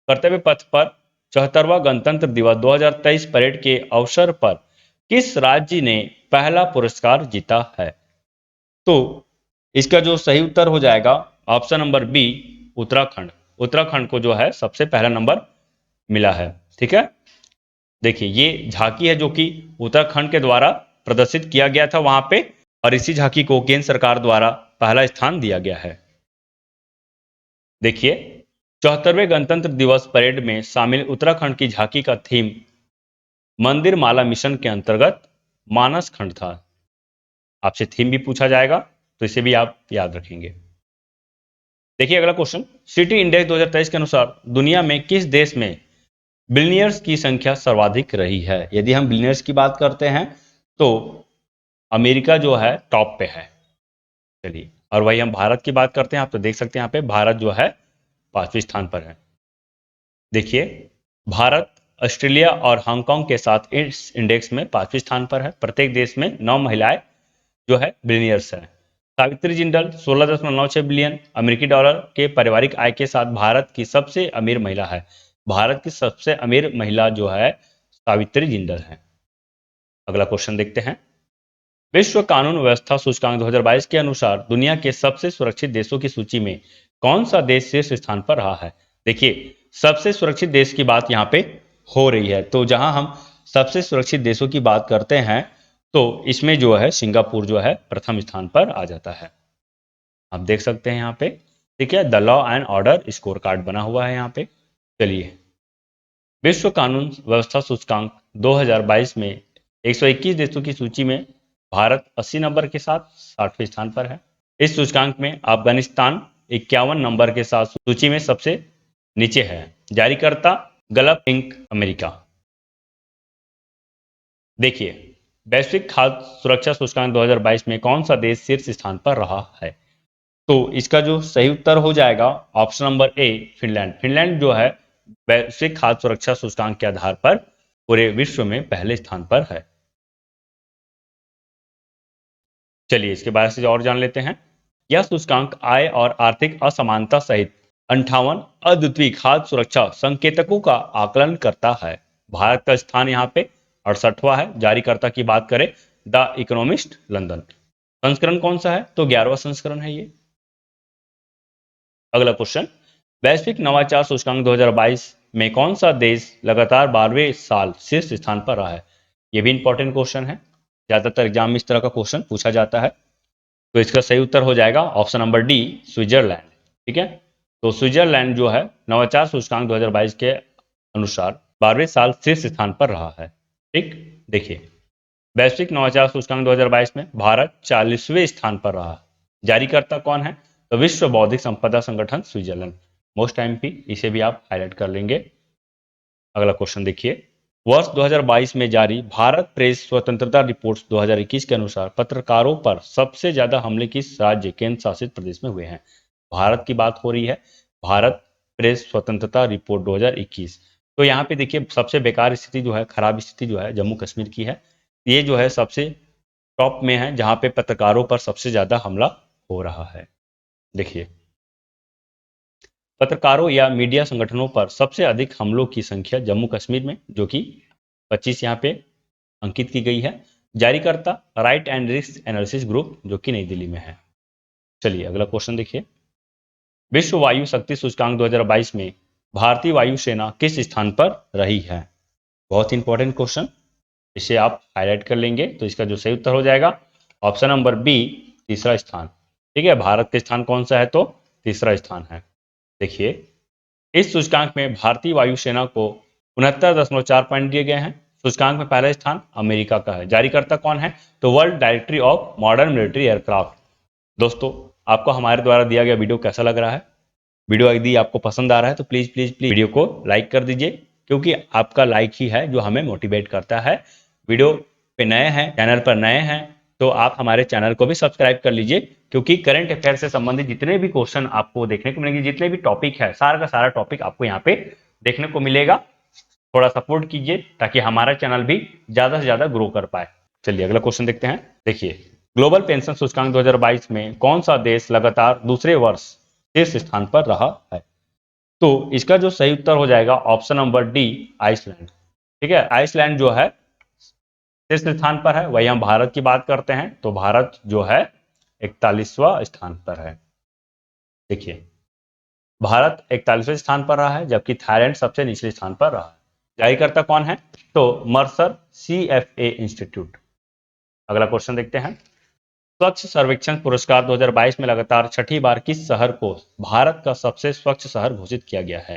कर्तव्य पथ पर 74वां गणतंत्र दिवस 2023 परेड के अवसर पर किस राज्य ने पहला पुरस्कार जीता है? तो इसका जो सही उत्तर हो जाएगा option number B, Uttarakhand. Uttarakhand को जो है सबसे पहला नंबर मिला है। ठीक है, देखिए ये झांकी है जो कि उत्तराखंड के द्वारा प्रदर्शित किया गया था वहां पे और इसी झांकी को केंद्र सरकार द्वारा पहला स्थान दिया गया है। देखिए 74वें गणतंत्र दिवस परेड में शामिल उत्तराखंड की झांकी का थीम मंदिर माला मिशन के अंतर्गत मानस खंड था। आपसे थीम भी पूछा जाएगा तो इसे भी आप याद रखेंगे। देखिए अगला क्वेश्चन, सिटी इंडेक्स 2023 के अनुसार दुनिया में किस देश में बिलियनियर्स की संख्या सर्वाधिक रही है? यदि हम बिलियनियर्स की बात करते हैं तो अमेरिका जो है टॉप पे है। चलिए, और वही हम भारत की बात करते हैं, आप तो देख सकते हैं यहाँ पे भारत जो है 5वें स्थान पर है। देखिए, भारत ऑस्ट्रेलिया और हांगकांग के साथ इस इंडेक्स में 5वें स्थान पर है। प्रत्येक देश में 9 महिलाएं जो है बिलियनियर्स हैं। सावित्री जिंदल 16.96 बिलियन अमेरिकी डॉलर के पारिवारिक आय के साथ भारत की सबसे अमीर महिला है। भारत की सबसे अमीर महिला जो है सावित्री जिंदल है। अगला क्वेश्चन देखते हैं। विश्व कानून व्यवस्था सूचकांक 2022 के अनुसार दुनिया के सबसे सुरक्षित देशों की सूची में कौन सा देश शीर्ष स्थान पर रहा है? देखिए, सबसे सुरक्षित देश की बात यहाँ पे हो रही है, तो जहां हम सबसे सुरक्षित देशों की बात करते हैं तो इसमें जो है सिंगापुर जो है प्रथम स्थान पर आ जाता है। आप देख सकते हैं यहाँ पे, ठीक है, the law and order score card बना हुआ है यहाँ पे। चलिए, विश्व कानून व्यवस्था सूचकांक 2022 में 121 देशों की सूची में भारत 80 नंबर के साथ 60वें स्थान पर है। इस सूचकांक में अफगानिस्तान 51 नंबर के साथ सूची में सबसे नीचे है। जारीकर्ता गल्फ इंक अमेरिका। देखिए, वैश्विक खाद्य सुरक्षा सूचकांक 2022 में कौन सा देश शीर्ष स्थान पर रहा है? तो इसका जो सही उत्तर हो जाएगा option number A, Finland. Finland जो है वैश्विक खाद्य सुरक्षा सूचकांक के आधार पर पूरे विश्व में पहले स्थान पर है। चलिए, इसके बारे में और जान लेते हैं। यह सूचकांक आय और आर्थिक असमानता सहित 58 अद्वितीय खाद्य सुरक्षा संकेतकों का आकलन करता है। भारत का स्थान यहाँ पे 68वां है। जारीकर्ता की बात करें द इकोनॉमिस्ट लंदन। संस्करण कौन सा है? तो 11वां संस्करण है ये। अगला क्वेश्चन, वैश्विक नवाचार सूचकांक 2022 में कौन सा देश लगातार 12वें साल शीर्ष स्थान पर रहा है? ये भी इंपॉर्टेंट क्वेश्चन है, ज्यादातर एग्जाम में इस तरह का क्वेश्चन पूछा जाता है। तो इसका सही उत्तर हो जाएगा ऑप्शन नंबर डी, स्विट्जरलैंड। ठीक है, तो स्विट्जरलैंड जो है नवाचार सूचकांक 2022 के अनुसार 12वें साल शीर्ष स्थान पर रहा है। ठीक, देखिए, वैश्विक नवाचार सूचकांक 2022 में भारत 40वें स्थान पर रहा। जारीकर्ता कौन है? तो विश्व बौद्धिक संपदा संगठन स्विट्जरलैंड। मोस्ट एमपी, इसे भी आप हाईलाइट कर लेंगे। अगला क्वेश्चन देखिए, वर्ष 2022 में जारी भारत प्रेस स्वतंत्रता रिपोर्ट्स 2021 के अनुसार पत्रकारों पर सबसे ज्यादा हमले किस राज्य केंद्र शासित प्रदेश में हुए हैं? भारत की बात हो रही है, भारत प्रेस स्वतंत्रता रिपोर्ट 2021। तो यहाँ पे देखिए, सबसे बेकार स्थिति जो है, खराब स्थिति जो है जम्मू कश्मीर की है। ये जो है सबसे टॉप में है जहां पे पत्रकारों पर सबसे ज्यादा हमला हो रहा है। देखिए, पत्रकारों या मीडिया संगठनों पर सबसे अधिक हमलों की संख्या जम्मू कश्मीर में, जो कि 25 यहाँ पे अंकित की गई है। जारीकर्ता right and risk analysis group, जो कि नई दिल्ली में है। चलिए, अगला क्वेश्चन देखिए, विश्व वायु शक्ति सूचकांक 2022 में भारतीय वायुसेना किस स्थान पर रही है? बहुत इंपॉर्टेंट क्वेश्चन, इसे आप हाईलाइट कर लेंगे। तो इसका जो सही उत्तर हो जाएगा ऑप्शन नंबर बी, तीसरा स्थान। ठीक है, भारत का स्थान कौन सा है? तो तीसरा स्थान है। देखिए, इस सूचकांक में भारतीय वायुसेना को 69.4 पॉइंट दिए गए हैं। सूचकांक में पहला स्थान अमेरिका का है। जारीकर्ता कौन है? तो world directory of modern military aircraft. दोस्तों, आपको हमारे द्वारा दिया गया वीडियो कैसा लग रहा है? वीडियो यदि आपको पसंद आ रहा है तो प्लीज प्लीज प्लीज वीडियो को लाइक कर दीजिए, क्योंकि आपका लाइक ही है जो हमें मोटिवेट करता है। वीडियो पे नए हैं, चैनल पर नए हैं, तो आप हमारे चैनल को भी सब्सक्राइब कर लीजिए, क्योंकि करंट अफेयर से संबंधित जितने भी क्वेश्चन आपको देखने को मिलेंगे, जितने भी टॉपिक है, सारा का सारा टॉपिक आपको यहाँ पे देखने को मिलेगा। थोड़ा सपोर्ट कीजिए ताकि हमारा चैनल भी ज्यादा से ज्यादा ग्रो कर पाए। चलिए, अगला क्वेश्चन देखते हैं। देखिए, ग्लोबल पेंशन सूचकांक 2022 में कौन सा देश लगातार दूसरे वर्ष शीर्ष स्थान पर रहा है? तो इसका जो सही उत्तर हो जाएगा ऑप्शन नंबर डी, आइसलैंड। ठीक है, आइसलैंड जो है शीर्ष स्थान पर है। वही हम भारत की बात करते हैं तो भारत जो है 41वां स्थान पर है। देखिए, भारत 41वें स्थान पर रहा है, जबकि थाईलैंड सबसे निचले स्थान पर रहा है। जारीकर्ता कौन है? तो मर्सर CFA इंस्टीट्यूट। अगला क्वेश्चन देखते हैं। स्वच्छ सर्वेक्षण पुरस्कार 2022 में लगातार छठी बार किस शहर को भारत का सबसे स्वच्छ शहर घोषित किया गया है?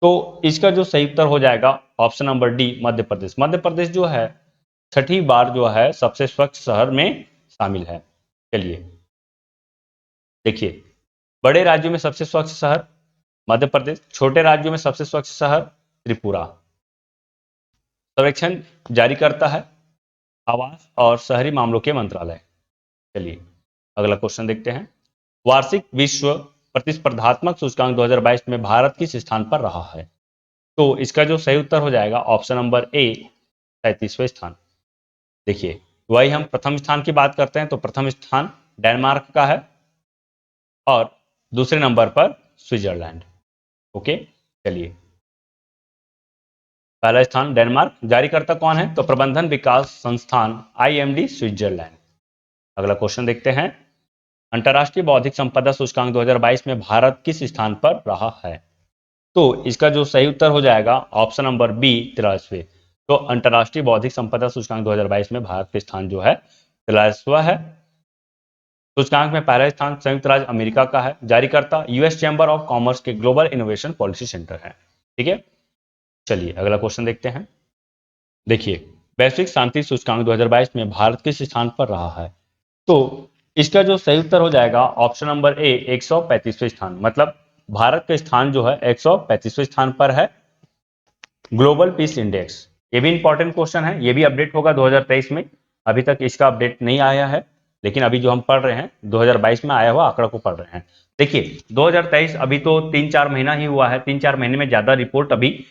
तो इसका जो सही उत्तर हो जाएगा option number D, Madhya Pradesh. Madhya Pradesh जो है छठी बार जो है सबसे स्वच्छ शहर में शामिल है। चलिए, देखिए, बड़े राज्यों में सबसे स्वच्छ शहर मध्य प्रदेश, छोटे राज्यों में सबसे स्वच्छ शहर त्रिपुरा। सर्वेक्षण जारी करता है आवास और शहरी मामलों के मंत्रालय। चलिए, अगला क्वेश्चन देखते हैं। वार्षिक विश्व प्रतिस्पर्धात्मक सूचकांक 2022 में भारत किस स्थान पर रहा है? तो इसका जो सही उत्तर हो जाएगा ऑप्शन नंबर ए 37वें स्थान। देखिए, वही हम प्रथम स्थान की बात करते हैं तो प्रथम स्थान डेनमार्क का है और दूसरे नंबर पर स्विट्जरलैंड। ओके, चलिए, पहला स्थान डेनमार्क, जारीकर्ता कौन है तो प्रबंधन विकास संस्थान आईएमडी स्विट्जरलैंड। अगला क्वेश्चन देखते हैं, अंतर्राष्ट्रीय बौद्धिक संपदा सूचकांक 2022 में भारत किस स्थान पर रहा है? तो इसका जो सही उत्तर हो जाएगा ऑप्शन नंबर बी 43वें। तो अंतर्राष्ट्रीय बौद्धिक संपदा सूचकांक 2022 में भारत का स्थान जो है 43वां है। सूचकांक में पहला स्थान संयुक्त राज्य अमेरिका का है, जारीकर्ता यूएस चैम्बर ऑफ कॉमर्स के ग्लोबल इनोवेशन पॉलिसी सेंटर है। ठीक है, चलिए अगला क्वेश्चन देखते हैं। देखिए, वैश्विक शांति सूचकांक 2022 में भारत किस स्थान पर रहा है? तो इसका जो सही उत्तर हो जाएगा ऑप्शन नंबर ए 135वें स्थान। मतलब भारत का स्थान जो है 135वें स्थान पर है ग्लोबल पीस इंडेक्स। ये भी इंपॉर्टेंट क्वेश्चन है, ये भी अपडेट होगा 2023 में। अभी तक इसका अपडेट नहीं आया है, लेकिन अभी जो हम पढ़ रहे हैं 2022 में आया हुआ आंकड़ा को पढ़ रहे हैं। देखिए, 2023 अभी तो 3-4 महीना ही हुआ है, 3-4 महीने में ज्यादा रिपोर्ट अभी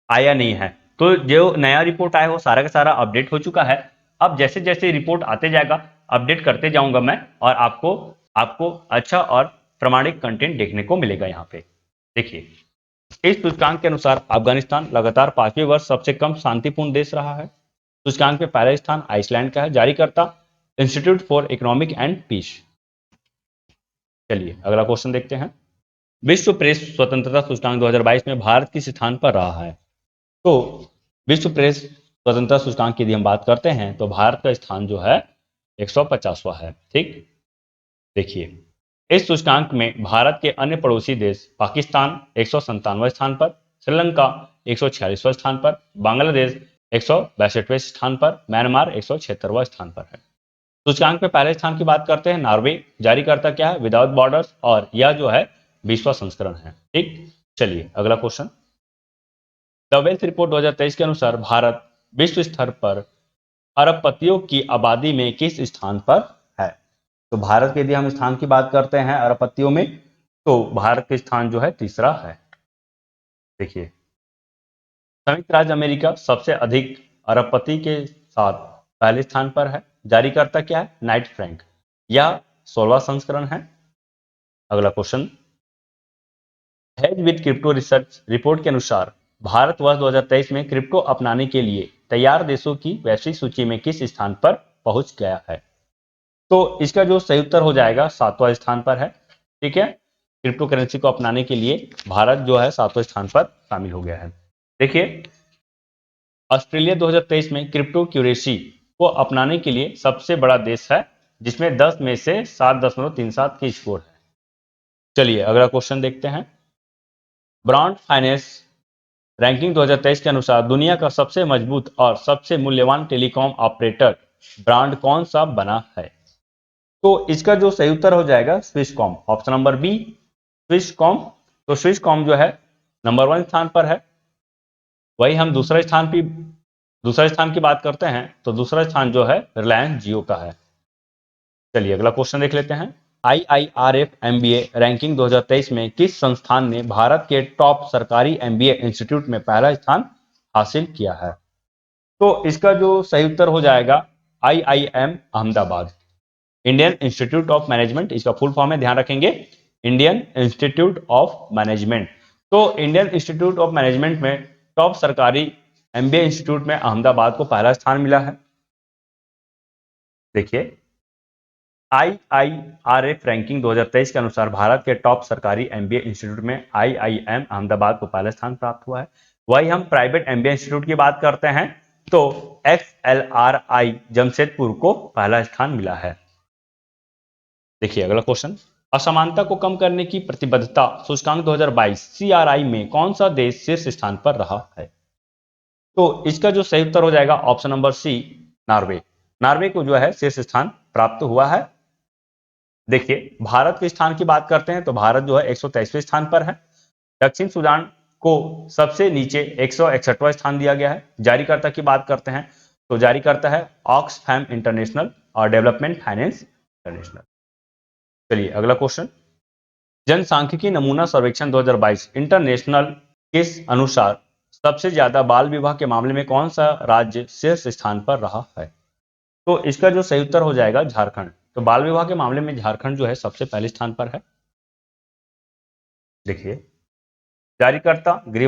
आया नहीं है। तो जो नया रिपोर्ट आया वो सारा का सारा अपडेट हो चुका है। अब जैसे जैसे रिपोर्ट आते जाएगा अपडेट करते जाऊंगा मैं, और आपको आपको अच्छा और प्रमाणिक कंटेंट देखने को मिलेगा यहाँ पे। देखिए, इस सूचकांक के अनुसार अफगानिस्तान लगातार 5वें वर्ष सबसे कम शांतिपूर्ण देश रहा है। सूचकांक में पहला स्थान आइसलैंड का है, जारीकर्ता institute for economic and peace. चलिए अगला क्वेश्चन देखते हैं, विश्व प्रेस स्वतंत्रता सूचकांक 2022 में भारत किस स्थान पर रहा है? तो विश्व प्रेस स्वतंत्रता सूचकांक की यदि हम बात करते हैं तो भारत का स्थान जो है 150वां है। ठीक, देखिए, इस सूचकांक में भारत के अन्य पड़ोसी देश पाकिस्तान 197वें स्थान पर, श्रीलंका 146वें स्थान पर, बांग्लादेश 162वें स्थान पर, म्यांमार 176वां स्थान पर है। सूचकांक में पहले स्थान की बात करते हैं नॉर्वे, जारीकर्ता क्या है विदाउट बॉर्डर्स, और यह जो है 20वां संस्करण है। ठीक, चलिए अगला क्वेश्चन, द वेल्थ रिपोर्ट 2023 के अनुसार भारत विश्व स्तर पर अरबपतियों की आबादी में किस स्थान पर है? तो भारत के यदि हम स्थान की बात करते हैं अरबपतियों में, तो भारत का स्थान जो है तीसरा है। देखिए, संयुक्त राज्य अमेरिका सबसे अधिक अरबपति के साथ पहले स्थान पर है, जारीकर्ता क्या है नाइट फ्रैंक, यह 16वां संस्करण है। अगला question, hedge with crypto research report के अनुसार भारत वर्ष 2023 में क्रिप्टो अपनाने के लिए तैयार देशों की वैश्विक सूची में किस स्थान पर पहुंच गया है? तो इसका जो सही उत्तर हो जाएगा 7वां स्थान पर है। ठीक है, क्रिप्टो करेंसी को अपनाने के लिए भारत जो है 7वें स्थान पर शामिल हो गया है। देखिए, ऑस्ट्रेलिया 2023 में क्रिप्टो क्यूरेसी को अपनाने के लिए सबसे बड़ा देश है, जिसमें 10 में से 7.37 की स्कोर है। चलिए अगला क्वेश्चन देखते हैं, ब्रांड फाइनेंस रैंकिंग 2023 के अनुसार दुनिया का सबसे मजबूत और सबसे मूल्यवान टेलीकॉम ऑपरेटर ब्रांड कौन सा बना है? तो इसका जो सही उत्तर हो जाएगा Swisscom, option number B Swisscom. तो स्विसकॉम जो है नंबर 1 स्थान पर है। वही हम दूसरा स्थान की बात करते हैं तो दूसरा स्थान जो है रिलायंस जियो का है। चलिए अगला क्वेश्चन देख लेते हैं, IIRF MBA रैंकिंग 2023 में किस संस्थान ने भारत के टॉप सरकारी MBA इंस्टीट्यूट में पहला स्थान हासिल किया है? तो इसका जो सही उत्तर हो जाएगा IIM Ahmedabad, Indian institute of management इसका फुल फॉर्म है, ध्यान रखेंगे इंडियन इंस्टीट्यूट ऑफ मैनेजमेंट। तो इंडियन इंस्टीट्यूट ऑफ मैनेजमेंट में टॉप सरकारी MBA इंस्टीट्यूट में अहमदाबाद को पहला स्थान मिला है। देखिए, IIRF रैंकिंग 2023 के अनुसार भारत के टॉप सरकारी MBA इंस्टीट्यूट में IIM अहमदाबाद को पहला स्थान प्राप्त हुआ है। वही हम प्राइवेट MBA इंस्टीट्यूट की बात करते हैं तो XLRI जमशेदपुर को पहला स्थान मिला है। देखिए अगला क्वेश्चन, असमानता को कम करने की प्रतिबद्धता सूचकांक 2022 CRI में कौन सा देश शीर्ष स्थान पर रहा है? तो इसका जो सही उत्तर हो जाएगा option number C Norway. Norway को जो है शीर्ष स्थान प्राप्त हुआ है। देखिए, भारत के स्थान की बात करते हैं तो भारत जो है 123वें स्थान पर है। दक्षिण सूडान को सबसे नीचे 161वां स्थान दिया गया है। जारीकर्ता की बात करते हैं तो जारीकर्ता है ऑक्सफैम इंटरनेशनल और डेवलपमेंट फाइनेंस इंटरनेशनल। चलिए अगला क्वेश्चन, जनसांख्यिकी नमूना सर्वेक्षण 2022 इंटरनेशनल किस अनुसार सबसे ज्यादा बाल विवाह के मामले में कौन सा राज्य शीर्ष स्थान पर रहा है? तो इसका जो सही उत्तर हो जाएगा झारखंड। तो बाल विवाह के मामले में झारखंड जो है सबसे पहले स्थान पर है। देखिए, जारीकर्ता गृह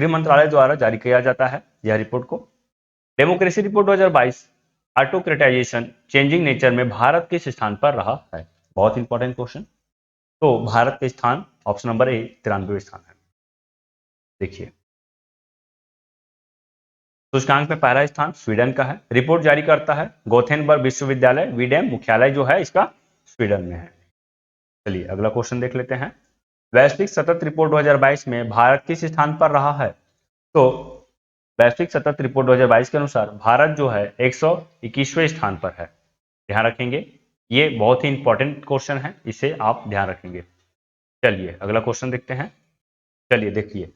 मंत्रालय द्वारा जारी किया जाता है यह रिपोर्ट को। Democracy report 2022 autocratisation changing nature में भारत किस स्थान पर रहा है? बहुत इंपॉर्टेंट क्वेश्चन। तो भारत का स्थान ऑप्शन नंबर ए 93वें स्थान है। देखिए, सूचकांक में पहला स्थान स्वीडन का है। रिपोर्ट जारी करता है गोथेनबर्ग विश्वविद्यालय, वीडेम मुख्यालय जो है इसका स्वीडन में है। चलिए अगला क्वेश्चन देख लेते हैं। वैश्विक सतत रिपोर्ट 2022 में भारत किस स्थान पर रहा है? तो वैश्विक सतत रिपोर्ट 2022 के अनुसार भारत जो है 121वें स्थान पर है। ध्यान रखेंगे, ये बहुत ही इंपॉर्टेंट क्वेश्चन है, इसे आप ध्यान रखेंगे। चलिए अगला क्वेश्चन देखते हैं। चलिए देखिए,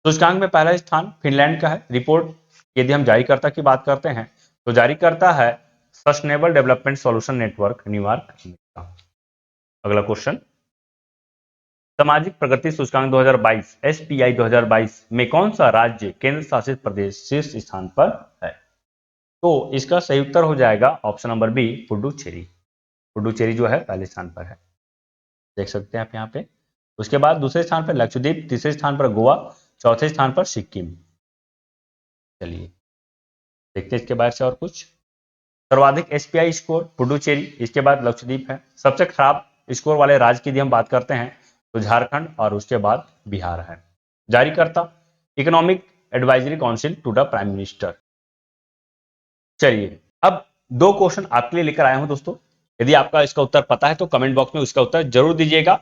सूचकांक में पहला स्थान फिनलैंड का है। रिपोर्ट यदि हम जारीकर्ता की बात करते हैं तो जारीकर्ता है sustainable development solution network New York का। अगला क्वेश्चन, सामाजिक प्रगति सूचकांक 2022 एसपीआई 2022 में कौन सा राज्य केंद्र शासित प्रदेश शीर्ष स्थान पर है? तो इसका सही उत्तर हो जाएगा option number B Puducherry. Puducherry जो है पहले स्थान पर है, देख सकते हैं आप यहाँ पे। उसके बाद दूसरे स्थान पर लक्षद्वीप, तीसरे स्थान पर गोवा, चौथे स्थान पर सिक्किम। चलिए देखते हैं इसके बाद से और कुछ। सर्वाधिक एसपीआई स्कोर पुडुचेरी, इसके बाद लक्षद्वीप है। सबसे खराब स्कोर वाले राज्य की यदि हम बात करते हैं तो झारखंड और उसके बाद बिहार है। जारीकर्ता economic advisory council to the prime minister. चलिए अब दो क्वेश्चन आपके लिए लेकर आया हूं दोस्तों। यदि आपका इसका उत्तर पता है तो कमेंट बॉक्स में उसका उत्तर जरूर दीजिएगा।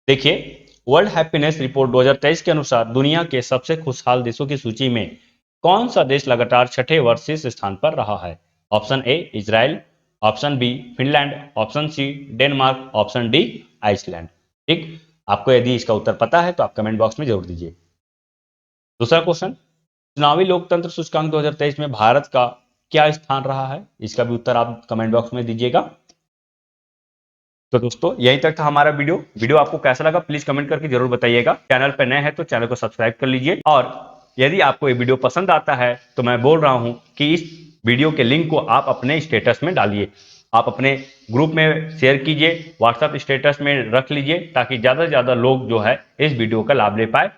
देखिए, वर्ल्ड हैप्पीनेस रिपोर्ट 2023 के अनुसार दुनिया के सबसे खुशहाल देशों की सूची में कौन सा देश लगातार छठे वर्ष शीर्ष स्थान पर रहा है? Option A Israel, option B Finland, option C Denmark, option D Iceland. ठीक, आपको यदि इसका उत्तर पता है तो आप कमेंट बॉक्स में जरूर दीजिए। दूसरा क्वेश्चन, चुनावी लोकतंत्र सूचकांक 2023 में भारत का क्या स्थान रहा है? इसका भी उत्तर आप कमेंट बॉक्स में दीजिएगा। तो दोस्तों यहीं तक था हमारा वीडियो आपको कैसा लगा प्लीज कमेंट करके जरूर बताइएगा। चैनल पर नए हैं तो चैनल को सब्सक्राइब कर लीजिए, और यदि आपको ये वीडियो पसंद आता है तो मैं बोल रहा हूं कि इस वीडियो के लिंक को आप अपने स्टेटस में डालिए, आप अपने ग्रुप में शेयर कीजिए, व्हाट्सएप स्टेटस में रख लीजिए, ताकि ज्यादा से ज्यादा लोग जो है इस वीडियो का लाभ ले पाए।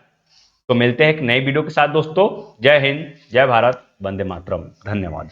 तो मिलते हैं एक नई वीडियो के साथ दोस्तों। जय हिंद, जय भारत, वंदे मातरम। धन्यवाद।